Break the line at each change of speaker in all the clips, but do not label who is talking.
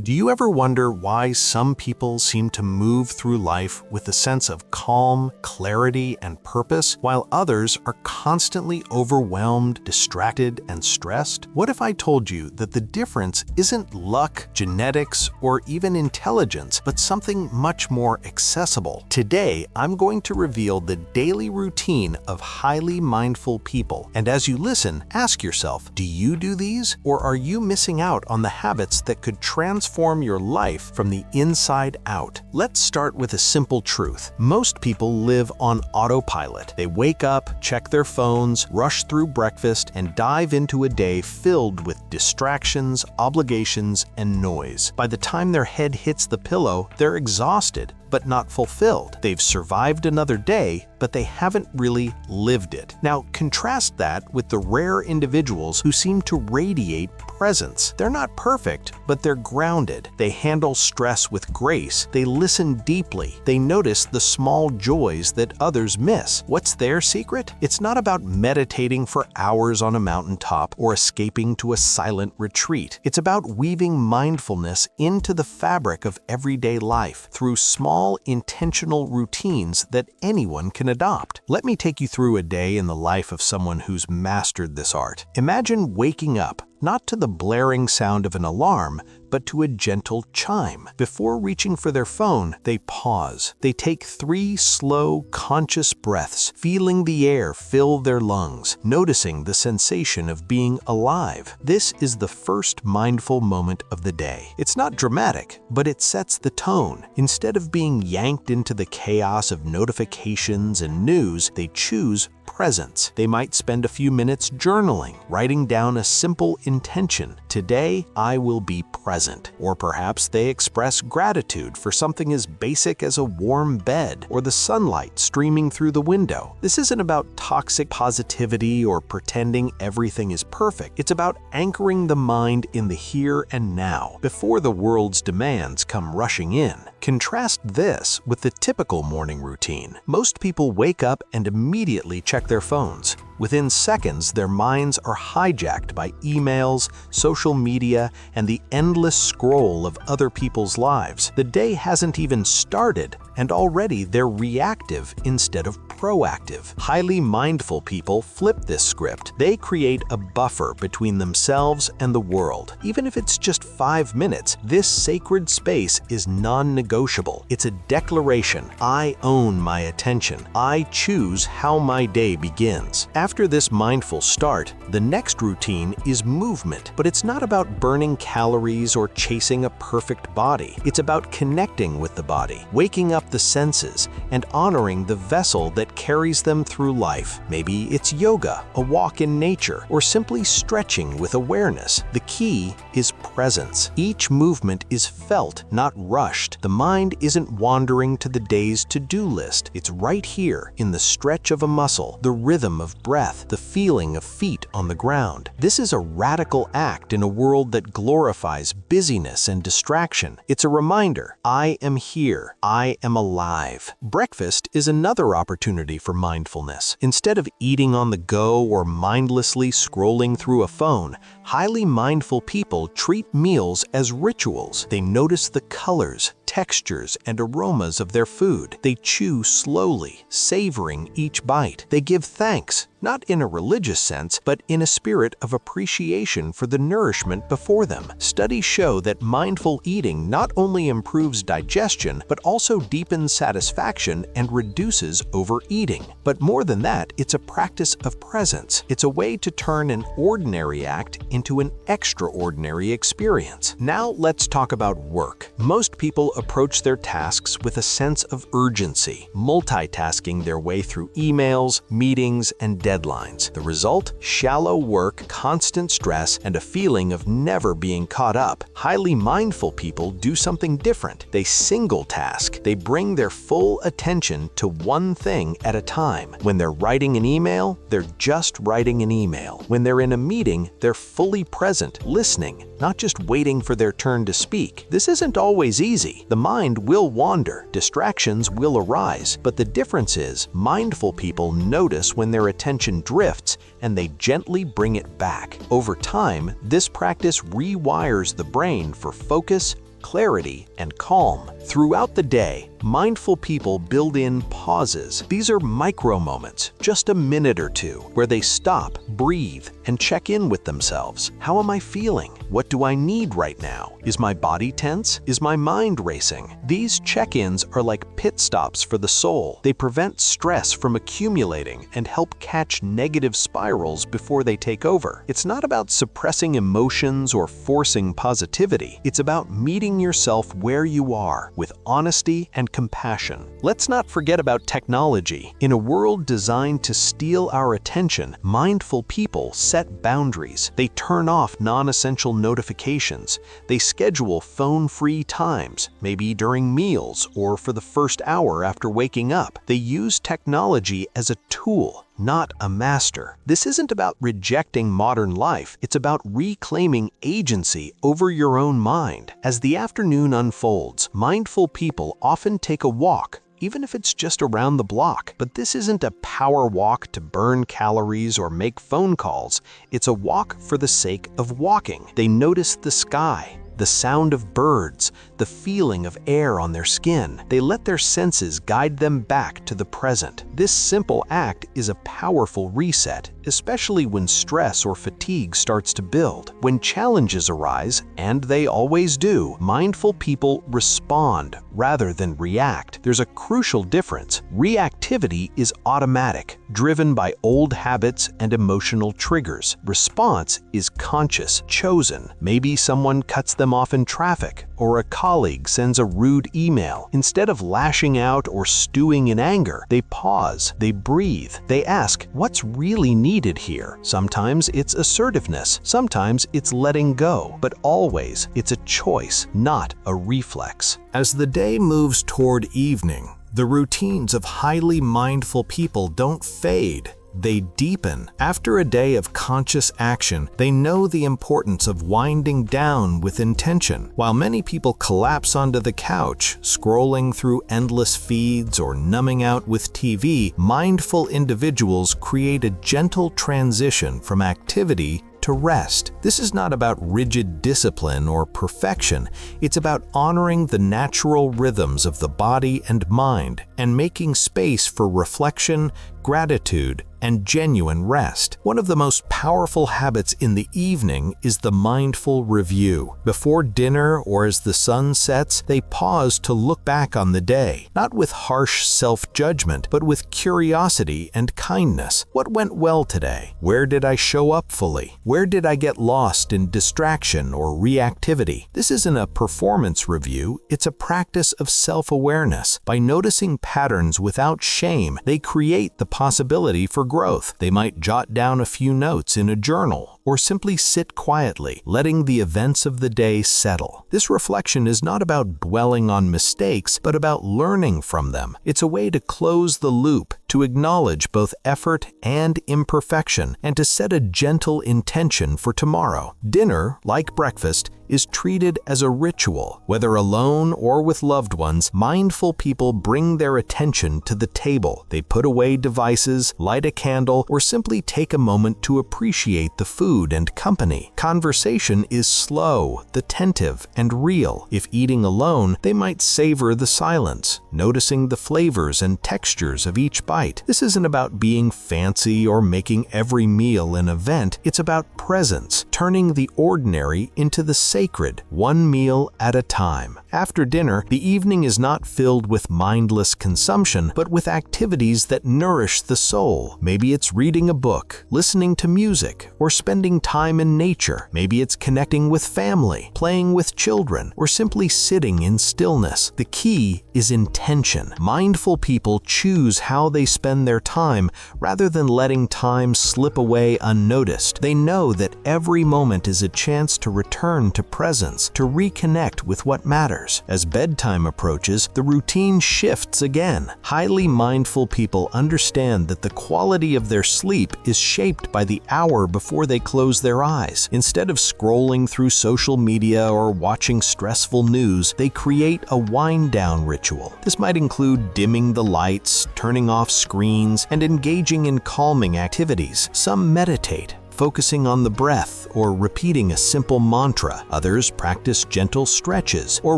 Do you ever wonder why some people seem to move through life with a sense of calm, clarity, and purpose, while others are constantly overwhelmed, distracted, and stressed? What if I told you that the difference isn't luck, genetics, or even intelligence, but something much more accessible? Today, I'm going to reveal the daily routine of highly mindful people. And as you listen, ask yourself, do you do these? Or are you missing out on the habits that could transform your life from the inside out? Let's start with a simple truth. Most people live on autopilot. They wake up, check their phones, rush through breakfast, and dive into a day filled with distractions, obligations, and noise. By the time their head hits the pillow, they're exhausted, but not fulfilled. They've survived another day, but they haven't really lived it. Now, contrast that with the rare individuals who seem to radiate presence. They're not perfect, but they're grounded. They handle stress with grace. They listen deeply. They notice the small joys that others miss. What's their secret? It's not about meditating for hours on a mountaintop or escaping to a silent retreat. It's about weaving mindfulness into the fabric of everyday life through small, intentional routines that anyone can adopt. Let me take you through a day in the life of someone who's mastered this art. Imagine waking up, not to the blaring sound of an alarm, but to a gentle chime. Before reaching for their phone, they pause. They take 3 slow, conscious breaths, feeling the air fill their lungs, noticing the sensation of being alive. This is the first mindful moment of the day. It's not dramatic, but it sets the tone. Instead of being yanked into the chaos of notifications and news, they choose presence. They might spend a few minutes journaling, writing down a simple intention. Today, I will be present. Or perhaps they express gratitude for something as basic as a warm bed or the sunlight streaming through the window. This isn't about toxic positivity or pretending everything is perfect. It's about anchoring the mind in the here and now, before the world's demands come rushing in. Contrast this with the typical morning routine. Most people wake up and immediately check their phones. Within seconds, their minds are hijacked by emails, social media, and the endless scroll of other people's lives. The day hasn't even started, and already they're reactive instead of proactive. Highly mindful people flip this script. They create a buffer between themselves and the world. Even if it's just 5 minutes, this sacred space is non-negotiable. It's a declaration. I own my attention. I choose how my day begins. After this mindful start, the next routine is movement. But it's not about burning calories or chasing a perfect body. It's about connecting with the body, waking up the senses, and honoring the vessel that carries them through life. Maybe it's yoga, a walk in nature, or simply stretching with awareness. The key is presence. Each movement is felt, not rushed. The mind isn't wandering to the day's to-do list. It's right here in the stretch of a muscle, the rhythm of breath, the feeling of feet on the ground. This is a radical act in a world that glorifies busyness and distraction. It's a reminder, I am here, I am alive. Breakfast is another opportunity for mindfulness. Instead of eating on the go or mindlessly scrolling through a phone, highly mindful people treat meals as rituals. They notice the colors, textures, and aromas of their food. They chew slowly, savoring each bite. They give thanks, not in a religious sense, but in a spirit of appreciation for the nourishment before them. Studies show that mindful eating not only improves digestion, but also deepens satisfaction and reduces overeating. But more than that, it's a practice of presence. It's a way to turn an ordinary act into an extraordinary experience. Now let's talk about work. Most people approach their tasks with a sense of urgency, multitasking their way through emails, meetings, and deadlines. The result? Shallow work, constant stress, and a feeling of never being caught up. Highly mindful people do something different. They single task. They bring their full attention to one thing at a time. When they're writing an email, they're just writing an email. When they're in a meeting, they're fully present, listening, not just waiting for their turn to speak. This isn't always easy. The mind will wander, distractions will arise, but the difference is mindful people notice when their attention drifts and they gently bring it back. Over time, this practice rewires the brain for focus, clarity, and calm. Throughout the day, mindful people build in pauses. These are micro moments, just a minute or two, where they stop, breathe, and check in with themselves. How am I feeling? What do I need right now? Is my body tense? Is my mind racing? These check-ins are like pit stops for the soul. They prevent stress from accumulating and help catch negative spirals before they take over. It's not about suppressing emotions or forcing positivity. It's about meeting yourself where you are, with honesty and compassion. Let's not forget about technology. In a world designed to steal our attention, mindful people set boundaries. They turn off non-essential notifications. They schedule phone-free times, maybe during meals or for the first hour after waking up. They use technology as a tool, not a master. This isn't about rejecting modern life. It's about reclaiming agency over your own mind. As the afternoon unfolds, mindful people often take a walk, even if it's just around the block. But this isn't a power walk to burn calories or make phone calls. It's a walk for the sake of walking. They notice the sky, the sound of birds, the feeling of air on their skin. They let their senses guide them back to the present. This simple act is a powerful reset, especially when stress or fatigue starts to build. When challenges arise, and they always do, mindful people respond rather than react. There's a crucial difference. Reactivity is automatic, driven by old habits and emotional triggers. Response is conscious, chosen. Maybe someone cuts them off in traffic, or a colleague sends a rude email. Instead of lashing out or stewing in anger, they pause, they breathe, they ask, what's really needed here? Sometimes it's assertiveness, sometimes it's letting go, but always it's a choice, not a reflex. As the day moves toward evening, the routines of highly mindful people don't fade. They deepen. After a day of conscious action, they know the importance of winding down with intention. While many people collapse onto the couch, scrolling through endless feeds or numbing out with TV, mindful individuals create a gentle transition from activity to rest. This is not about rigid discipline or perfection. It's about honoring the natural rhythms of the body and mind and making space for reflection, gratitude, and genuine rest. One of the most powerful habits in the evening is the mindful review. Before dinner or as the sun sets, they pause to look back on the day, not with harsh self-judgment, but with curiosity and kindness. What went well today? Where did I show up fully? Where did I get lost in distraction or reactivity? This isn't a performance review, it's a practice of self-awareness. By noticing patterns without shame, they create the possibility for growth. They might jot down a few notes in a journal or simply sit quietly, letting the events of the day settle. This reflection is not about dwelling on mistakes, but about learning from them. It's a way to close the loop, to acknowledge both effort and imperfection, and to set a gentle intention for tomorrow. Dinner, like breakfast, is treated as a ritual. Whether alone or with loved ones, mindful people bring their attention to the table. They put away devices, light a candle, or simply take a moment to appreciate the food and company. Conversation is slow, attentive, and real. If eating alone, they might savor the silence, noticing the flavors and textures of each bite. This isn't about being fancy or making every meal an event. It's about presence, turning the ordinary into the sacred, one meal at a time. After dinner, the evening is not filled with mindless consumption, but with activities that nourish the soul. Maybe it's reading a book, listening to music, or spending time in nature. Maybe it's connecting with family, playing with children, or simply sitting in stillness. The key is intention. Mindful people choose how they spend their time rather than letting time slip away unnoticed. They know that every moment is a chance to return to presence, to reconnect with what matters. As bedtime approaches, the routine shifts again. Highly mindful people understand that the quality of their sleep is shaped by the hour before they close their eyes. Instead of scrolling through social media or watching stressful news, they create a wind-down ritual. This might include dimming the lights, turning off screens, and engaging in calming activities. Some meditate, focusing on the breath or repeating a simple mantra. Others practice gentle stretches or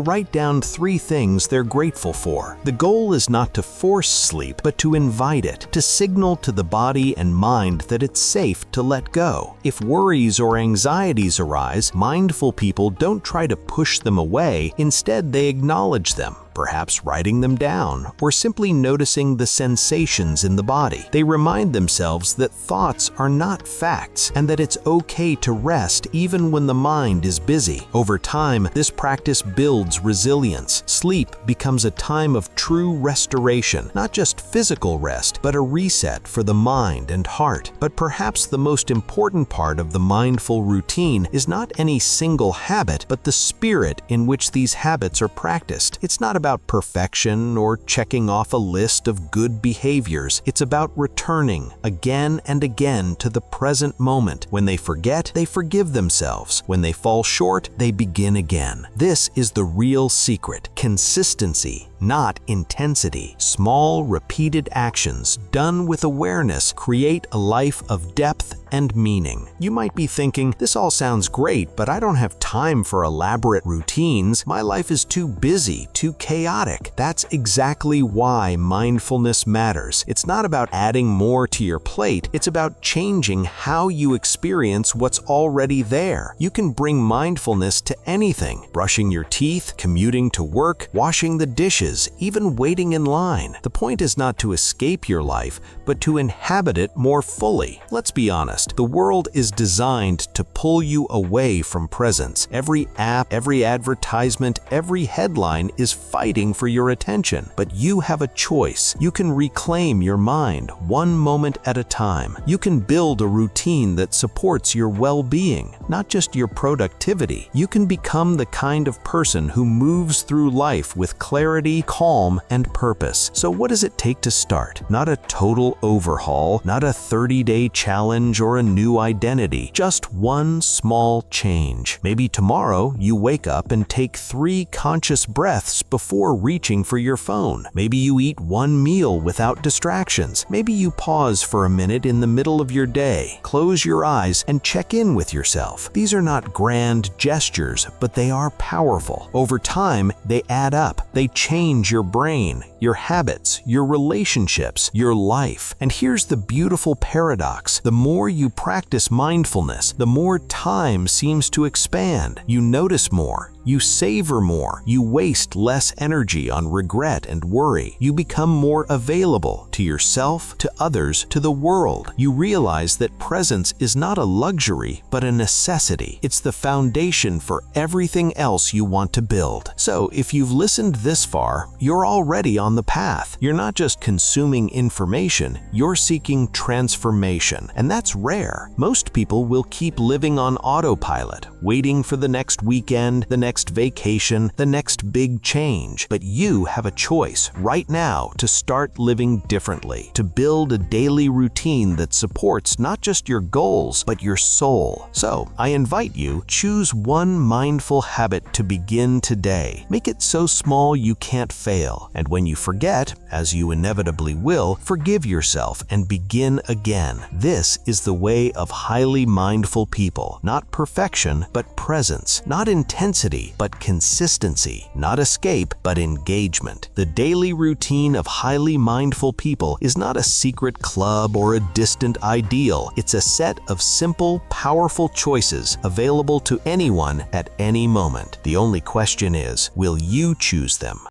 write down 3 things they're grateful for. The goal is not to force sleep, but to invite it, to signal to the body and mind that it's safe to let go. If worries or anxieties arise, mindful people don't try to push them away. Instead, they acknowledge them, perhaps writing them down, or simply noticing the sensations in the body. They remind themselves that thoughts are not facts and that it's okay to rest even when the mind is busy. Over time, this practice builds resilience. Sleep becomes a time of true restoration, not just physical rest, but a reset for the mind and heart. But perhaps the most important part of the mindful routine is not any single habit, but the spirit in which these habits are practiced. It's not about perfection or checking off a list of good behaviors. It's about returning again and again to the present moment. When they forget, they forgive themselves. When they fall short, they begin again. This is the real secret: consistency, not intensity. Small, repeated actions done with awareness create a life of depth and meaning. You might be thinking, this all sounds great, but I don't have time for elaborate routines. My life is too busy, too chaotic. That's exactly why mindfulness matters. It's not about adding more to your plate. It's about changing how you experience what's already there. You can bring mindfulness to anything: brushing your teeth, commuting to work, washing the dishes, even waiting in line. The point is not to escape your life, but to inhabit it more fully. Let's be honest. The world is designed to pull you away from presence. Every app, every advertisement, every headline is fighting for your attention. But you have a choice. You can reclaim your mind one moment at a time. You can build a routine that supports your well-being, not just your productivity. You can become the kind of person who moves through life with clarity, calm, and purpose. So what does it take to start? Not a total overhaul, not a 30-day challenge or a new identity, just one small change. Maybe tomorrow you wake up and take 3 conscious breaths before reaching for your phone. Maybe you eat one meal without distractions. Maybe you pause for a minute in the middle of your day, close your eyes, and check in with yourself. These are not grand gestures, but they are powerful. Over time, they add up. They change your brain, your habits, your relationships, your life. And here's the beautiful paradox. The more you practice mindfulness, the more time seems to expand. You notice more. You savor more. You waste less energy on regret and worry. You become more available to yourself, to others, to the world. You realize that presence is not a luxury, but a necessity. It's the foundation for everything else you want to build. So, if you've listened this far, you're already on the path. You're not just consuming information, you're seeking transformation. And that's rare. Most people will keep living on autopilot, waiting for the next weekend, the next vacation, the next big change. But you have a choice right now to start living differently, to build a daily routine that supports not just your goals, but your soul. So, I invite you, choose one mindful habit to begin today. Make it so small you can't fail. And when you forget, as you inevitably will, forgive yourself and begin again. This is the way of highly mindful people. Not perfection, but presence. Not intensity, but consistency. Not escape, but engagement. The daily routine of highly mindful people is not a secret club or a distant ideal. It's a set of simple, powerful choices available to anyone at any moment. The only question is, will you choose them?